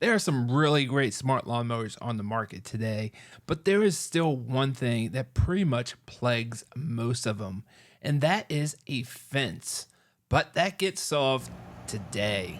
There are some really great smart lawnmowers on the market today, but there is still one thing that pretty much plagues most of them, and that is a fence. But that gets solved today.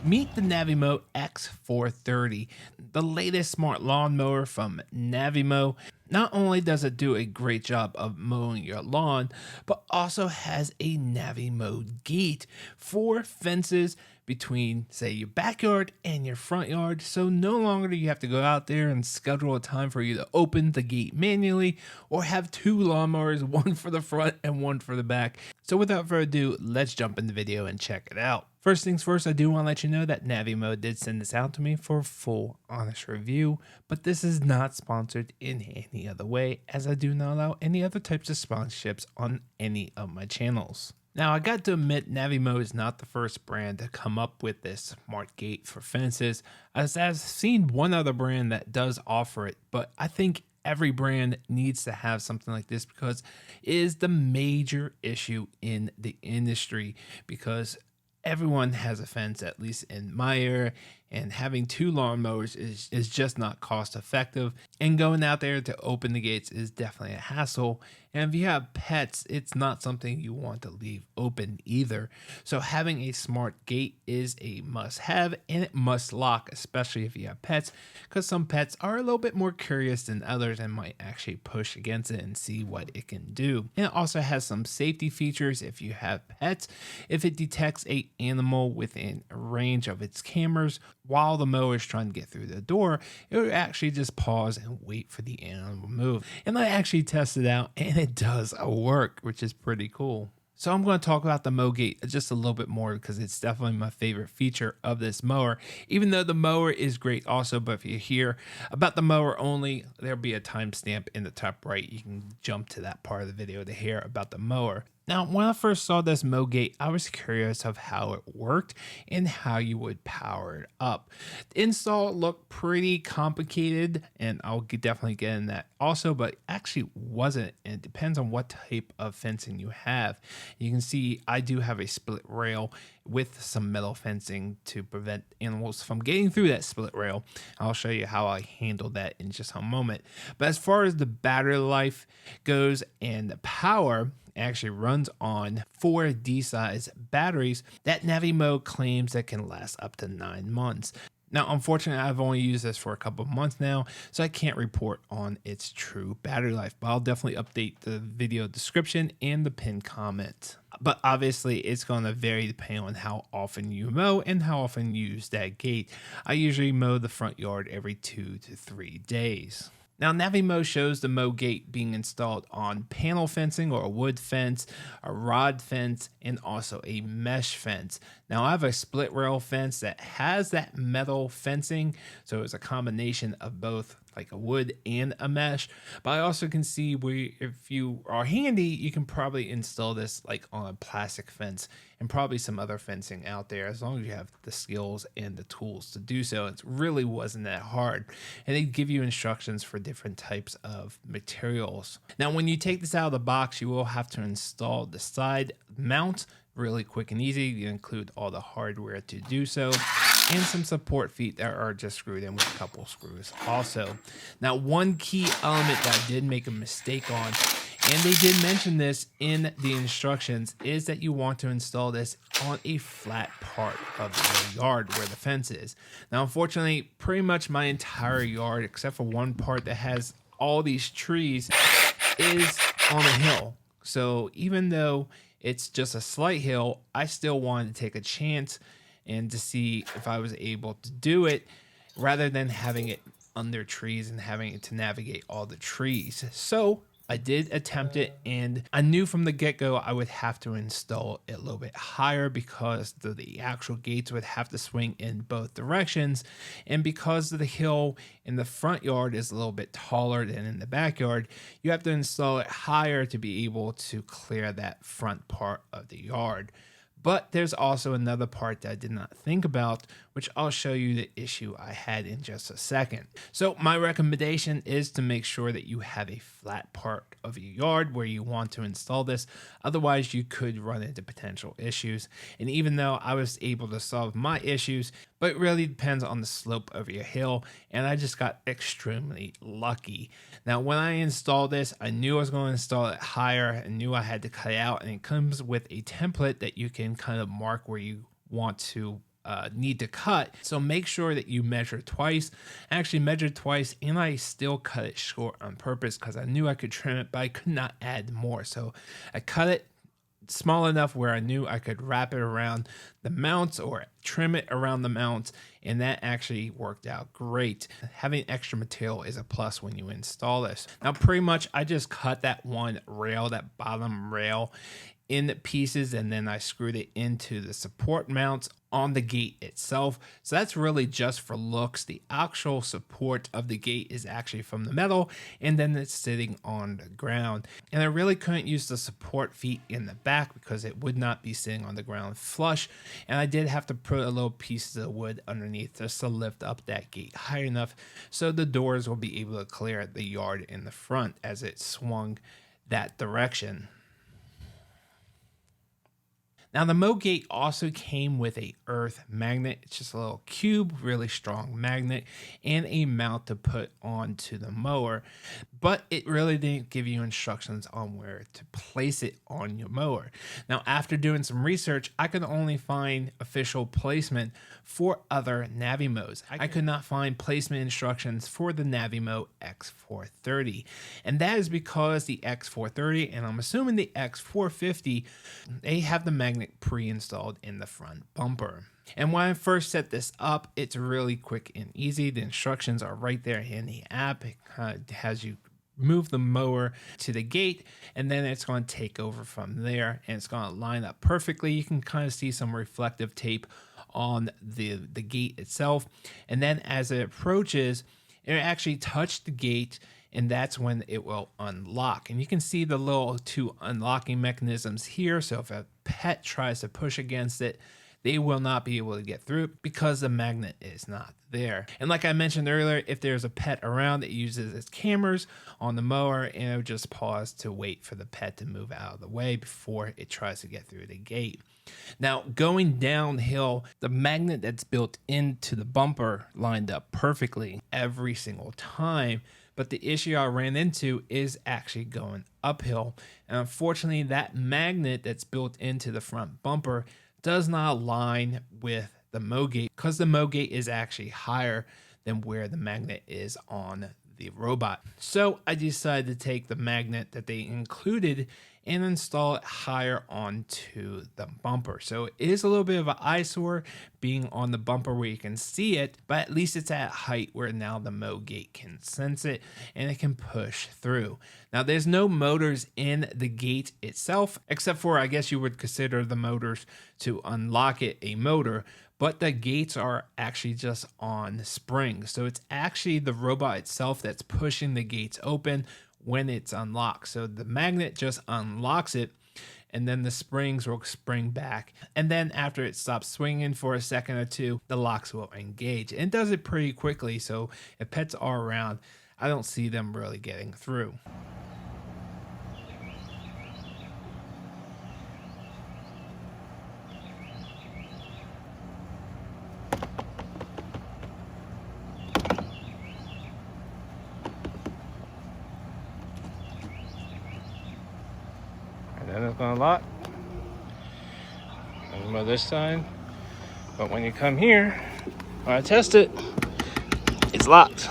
Meet the Navimow X430, the latest smart lawnmower from Navimow. Not only does it do a great job of mowing your lawn, but also has a Navimow gate for fences between, say, your backyard and your front yard. So no longer do you have to go out there and schedule a time for you to open the gate manually or have two lawnmowers, one for the front and one for the back. So without further ado, let's jump in the video and check it out. First things first, I do want to let you know that Navimow did send this out to me for a full, honest review, but this is not sponsored in any other way, as I do not allow any other types of sponsorships on any of my channels. Now, I got to admit, Navimow is not the first brand to come up with this smart gate for fences, as I've seen one other brand that does offer it, but I think every brand needs to have something like this because it is the major issue in the industry, because everyone has a fence, at least in my area, and having two lawnmowers is just not cost effective, and going out there to open the gates is definitely a hassle. And if you have pets, it's not something you want to leave open either. So having a smart gate is a must have, and it must lock, especially if you have pets, because some pets are a little bit more curious than others and might actually push against it and see what it can do. And it also has some safety features if you have pets. If it detects an animal within range of its cameras while the mower is trying to get through the door, it would actually just pause and wait for the animal to move. And I actually tested it out, and it does work, which is pretty cool. So I'm going to talk about the MowGate just a little bit more because it's definitely my favorite feature of this mower, even though the mower is great also. But if you hear about the mower only, there'll be a timestamp in the top right. You can jump to that part of the video to hear about the mower. Now, when I first saw this MowGate, I was curious of how it worked and how you would power it up. The install looked pretty complicated, and I'll definitely get in that also, but actually wasn't. And it depends on what type of fencing you have. You can see I do have a split rail with some metal fencing to prevent animals from getting through that split rail. I'll show you how I handle that in just a moment. But as far as the battery life goes and the power, actually runs on 4 D-size batteries that Navimow claims that can last up to 9 months. Now, unfortunately, I've only used this for a couple of months now, so I can't report on its true battery life, but I'll definitely update the video description and the pinned comment. But obviously, it's going to vary depending on how often you mow and how often you use that gate. I usually mow the front yard every 2 to 3 days. Now, Navimow shows the MowGate being installed on panel fencing or a wood fence, a rod fence, and also a mesh fence. Now, I have a split rail fence that has that metal fencing, so it's a combination of both, like a wood and a mesh. But I also can see where if you are handy, you can probably install this like on a plastic fence and probably some other fencing out there, as long as you have the skills and the tools to do so. It really wasn't that hard. And they give you instructions for different types of materials. Now, when you take this out of the box, you will have to install the side mount really quick and easy. You include all the hardware to do so, and some support feet that are just screwed in with a couple screws also. Now, one key element that I did make a mistake on, and they did mention this in the instructions, is that you want to install this on a flat part of your yard where the fence is. Now, unfortunately, pretty much my entire yard, except for one part that has all these trees, is on a hill. So even though it's just a slight hill, I still wanted to take a chance and to see if I was able to do it rather than having it under trees and having it to navigate all the trees. So I did attempt it, and I knew from the get-go I would have to install it a little bit higher because the actual gates would have to swing in both directions, and because of the hill in the front yard is a little bit taller than in the backyard, you have to install it higher to be able to clear that front part of the yard. But there's also another part that I did not think about, which I'll show you the issue I had in just a second. So my recommendation is to make sure that you have a flat part of your yard where you want to install this. Otherwise, you could run into potential issues. And even though I was able to solve my issues, but it really depends on the slope of your hill, and I just got extremely lucky. Now, when I installed this, I knew I was going to install it higher. I knew I had to cut it out, and it comes with a template that you can kind of mark where you want to need to cut. So make sure that you measure twice. I actually measured twice, and I still cut it short on purpose because I knew I could trim it, but I could not add more. So I cut it small enough where I knew I could wrap it around the mounts or trim it around the mounts, and that actually worked out great. Having extra material is a plus when you install this. Now, pretty much I just cut that one rail, that bottom rail, in pieces, and then I screwed it into the support mounts on the gate itself. So that's really just for looks. The actual support of the gate is actually from the metal, and then it's sitting on the ground. And I really couldn't use the support feet in the back because it would not be sitting on the ground flush. And I did have to put a little piece of wood underneath just to lift up that gate high enough so the doors will be able to clear the yard in the front as it swung that direction. Now, the MowGate also came with a earth magnet. It's just a little cube, really strong magnet, and a mount to put onto the mower. But it really didn't give you instructions on where to place it on your mower. Now, after doing some research, I could only find official placement for other Navimows. I could not find placement instructions for the Navimow X430. And that is because the X430, and I'm assuming the X450, they have the magnet pre-installed in the front bumper. And when I first set this up, it's really quick and easy. The instructions are right there in the app. It has you move the mower to the gate, and then it's going to take over from there, and it's going to line up perfectly. You can kind of see some reflective tape on the gate itself, and then as it approaches, it actually touched the gate, and that's when it will unlock. And you can see the little two unlocking mechanisms here. So if a pet tries to push against it, they will not be able to get through because the magnet is not there. And like I mentioned earlier, if there's a pet around, it uses its cameras on the mower, and it'll just pause to wait for the pet to move out of the way before it tries to get through the gate. Now, going downhill, the magnet that's built into the bumper lined up perfectly every single time. But the issue I ran into is actually going uphill. And unfortunately, that magnet that's built into the front bumper does not align with the MowGate because the MowGate is actually higher than where the magnet is on the robot. So I decided to take the magnet that they included and install it higher onto the bumper. So it is a little bit of an eyesore being on the bumper where you can see it, but at least it's at height where now the MowGate can sense it and it can push through. Now, there's no motors in the gate itself, except for, I guess you would consider the motors to unlock it a motor, but the gates are actually just on springs. So it's actually the robot itself that's pushing the gates open when it's unlocked. So the magnet just unlocks it, and then the springs will spring back. And then after it stops swinging for a second or two, the locks will engage. And it does it pretty quickly. So if pets are around, I don't see them really getting through. Then it's going to lock. And on this side. But when you come here, when I test it, it's locked.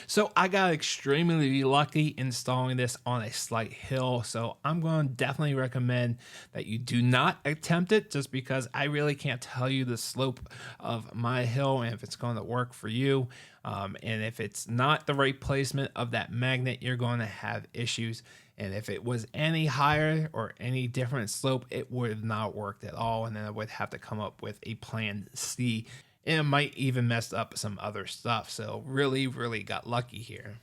So I got extremely lucky installing this on a slight hill. So I'm going to definitely recommend that you do not attempt it, just because I really can't tell you the slope of my hill and if it's going to work for you. And if it's not the right placement of that magnet, you're going to have issues. And if it was any higher or any different slope, it would have not worked at all. And then I would have to come up with a plan C. And it might even mess up some other stuff. So really, really got lucky here.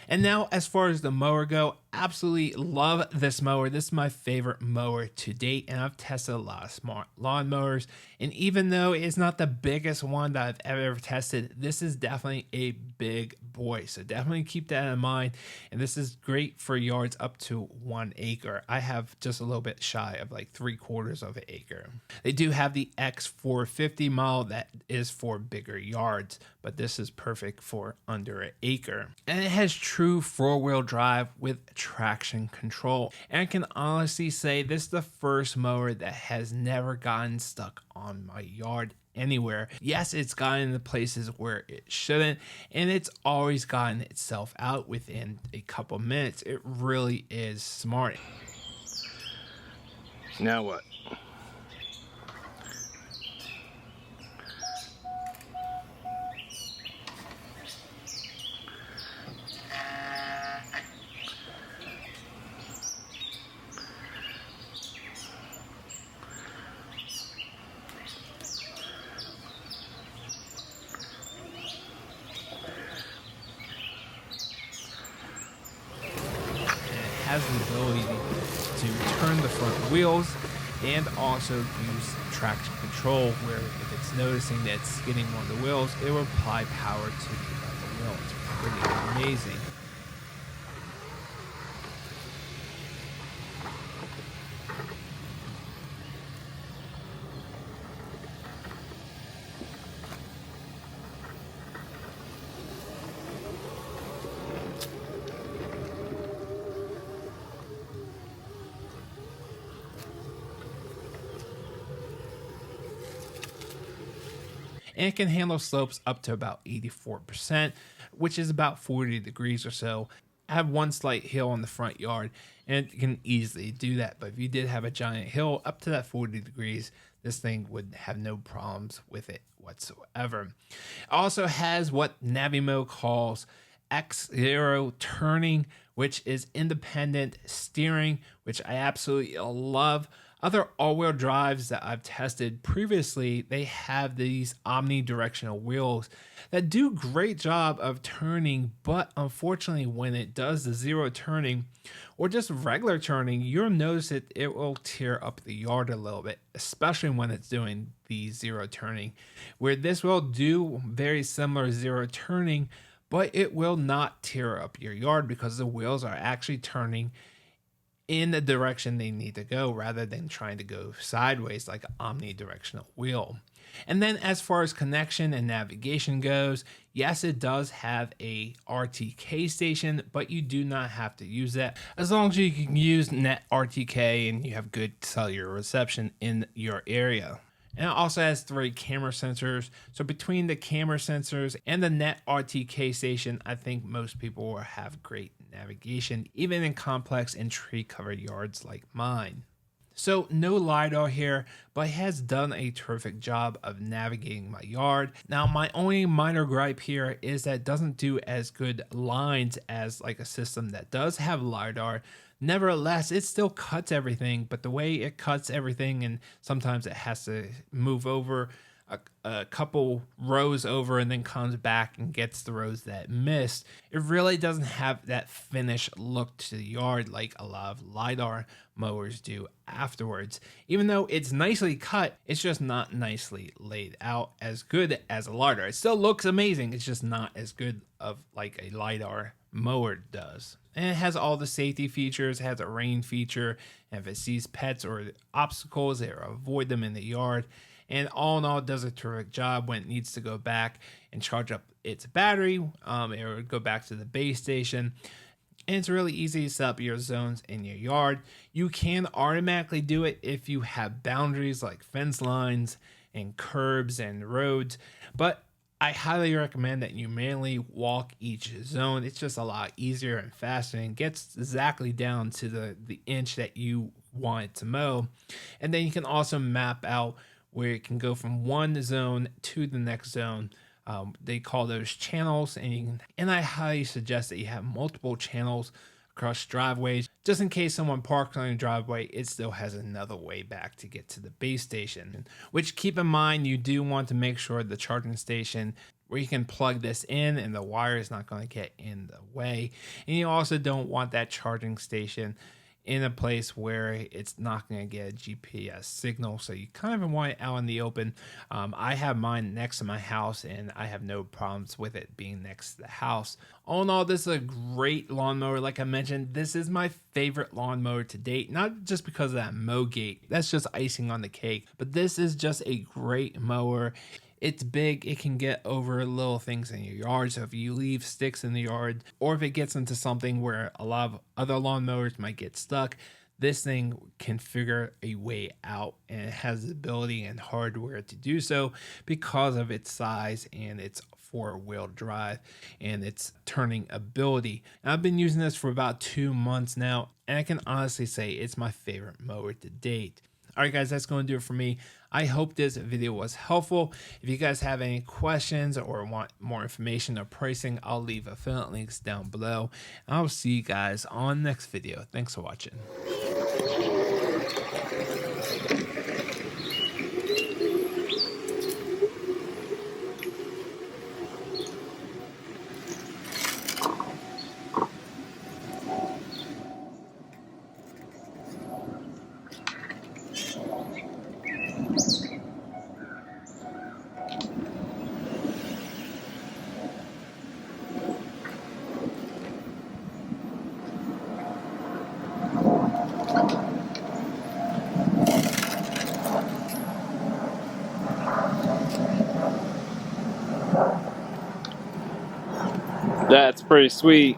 And now, as far as the mower go, absolutely love this mower. This is my favorite mower to date, and I've tested a lot of smart lawn mowers. And even though it's not the biggest one that I've ever tested, this is definitely a big boy. So definitely keep that in mind. And this is great for yards up to 1 acre. I have just a little bit shy of like 3/4 of an acre. They do have the X450 model that is for bigger yards, but this is perfect for under an acre. And it has true 4-wheel drive with traction control. And I can honestly say this is the first mower that has never gotten stuck on my yard anywhere. Yes, it's gotten into places where it shouldn't, and it's always gotten itself out within a couple minutes. It really is smart. Now what? Has the ability to turn the front wheels and also use traction control, where if it's noticing that it's skidding one of the wheels, it will apply power to the other wheel. It's pretty amazing. And it can handle slopes up to about 84%, which is about 40 degrees or so. I have one slight hill on the front yard, and it can easily do that. But if you did have a giant hill up to that 40 degrees, this thing would have no problems with it whatsoever. It also has what Navimow calls X0 turning, which is independent steering, which I absolutely love. Other all-wheel drives that I've tested previously, they have these omnidirectional wheels that do a great job of turning, but unfortunately when it does the zero turning or just regular turning, you'll notice it will tear up the yard a little bit, especially when it's doing the zero turning, where this will do very similar zero turning, but it will not tear up your yard because the wheels are actually turning in the direction they need to go rather than trying to go sideways like an omnidirectional wheel. And then as far as connection and navigation goes, yes, it does have a RTK station, but you do not have to use that as long as you can use net RTK and you have good cellular reception in your area. And it also has 3 camera sensors. So between the camera sensors and the net RTK station, I think most people will have great navigation, even in complex and tree covered yards like mine. So no LiDAR here, but it has done a terrific job of navigating my yard. Now my only minor gripe here is that it doesn't do as good lines as like a system that does have LiDAR. Nevertheless, it still cuts everything, but the way it cuts everything, and sometimes it has to move over a couple rows over and then comes back and gets the rows that missed, it really doesn't have that finished look to the yard like a lot of LiDAR mowers do afterwards. Even though it's nicely cut, it's just not nicely laid out as good as a LiDAR. It still looks amazing, it's just not as good of like a LiDAR mower does. And it has all the safety features. It has a rain feature, and if it sees pets or obstacles, it will avoid them in the yard. And all in all, it does a terrific job when it needs to go back and charge up its battery. It will go back to the base station. And it's really easy to set up your zones in your yard. You can automatically do it if you have boundaries like fence lines and curbs and roads. But I highly recommend that you manually walk each zone. It's just a lot easier and faster and gets exactly down to the inch that you want it to mow. And then you can also map out where it can go from one zone to the next zone. They call those channels, and I highly suggest that you have multiple channels across driveways. Just in case someone parks on your driveway, it still has another way back to get to the base station, which keep in mind, you do want to make sure the charging station where you can plug this in and the wire is not going to get in the way. And you also don't want that charging station in a place where it's not going to get a GPS signal. So you kind of want it out in the open. I have mine next to my house and I have no problems with it being next to the house. All in all, this is a great lawnmower. Like I mentioned, this is my favorite lawnmower to date, not just because of that MowGate. That's just icing on the cake, but this is just a great mower. It's big, it can get over little things in your yard. So if you leave sticks in the yard, or if it gets into something where a lot of other lawnmowers might get stuck, this thing can figure a way out, and it has the ability and hardware to do so because of its size and its four-wheel drive and its turning ability. And I've been using this for about 2 months now, and I can honestly say it's my favorite mower to date. All right, guys, that's going to do it for me. I hope this video was helpful. If you guys have any questions or want more information or pricing, I'll leave affiliate links down below. I'll see you guys on the next video. Thanks for watching. That's pretty sweet.